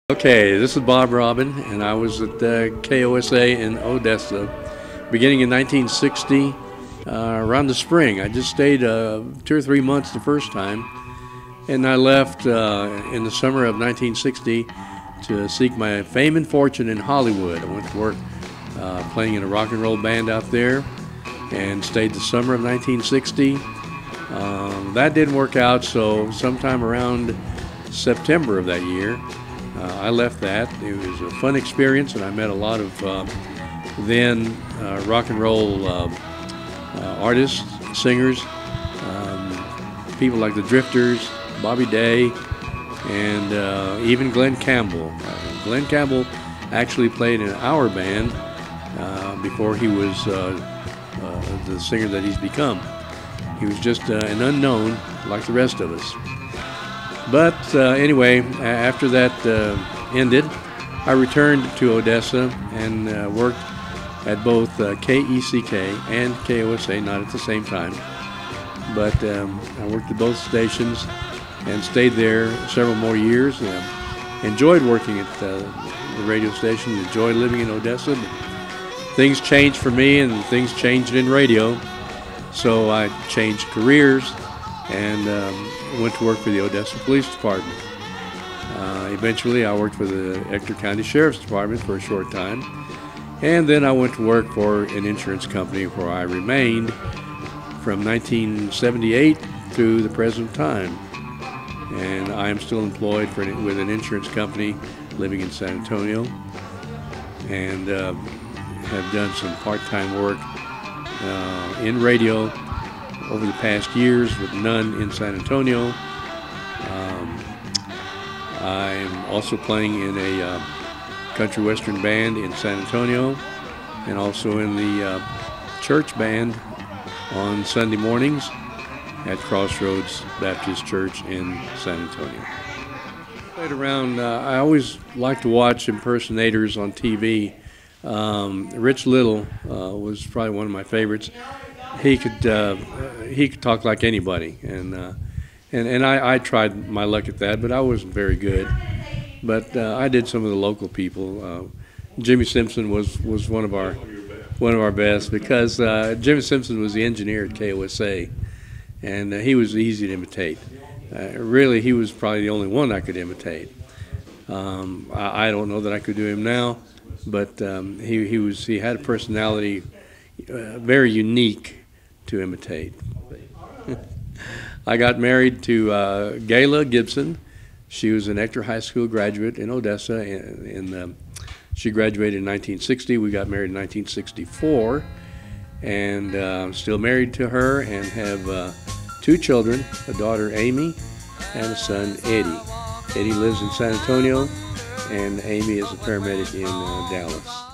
Okay, this is Bob Robin, and I was at KOSA in Odessa beginning in 1960, around the spring. I just stayed 2 or 3 months the first time, and I left in the summer of 1960 to seek my fame and fortune in Hollywood. I went to work playing in a rock and roll band out there and stayed the summer of 1960. That didn't work out, so sometime around September of that year, I left that. It was a fun experience, and I met a lot of then rock and roll artists, singers, people like the Drifters, Bobby Day, and even Glenn Campbell. Glenn Campbell actually played in our band before he was the singer that he's become. He was just an unknown like the rest of us. But anyway, after that ended, I returned to Odessa and worked at both KECK and KOSA, not at the same time. But I worked at both stations and stayed there several more years. Enjoyed working at the radio station, enjoyed living in Odessa. But things changed for me, and things changed in radio. So I changed careers and went to work for the Odessa Police Department. Eventually I worked for the Ector County Sheriff's Department for a short time, and then I went to work for an insurance company where I remained from 1978 through the present time. And I am still employed with an insurance company living in San Antonio, and have done some part-time work in radio over the past years, with none in San Antonio. I'm also playing in a country western band in San Antonio, and also in the church band on Sunday mornings at Crossroads Baptist Church in San Antonio. Played around. I always like to watch impersonators on TV. Rich Little was probably one of my favorites. He could talk like anybody, and I tried my luck at that, but I wasn't very good. But I did some of the local people. Jimmy Simpson was one of our best, because Jimmy Simpson was the engineer at KOSA, and he was easy to imitate. Really, he was probably the only one I could imitate. I don't know that I could do him now, but he had a personality very unique to imitate. I got married to Gayla Gibson. She was an Ector High School graduate in Odessa, she graduated in 1960. We got married in 1964, and still married to her, and have 2 children, a daughter Amy and a son Eddie. Eddie lives in San Antonio, and Amy is a paramedic in Dallas.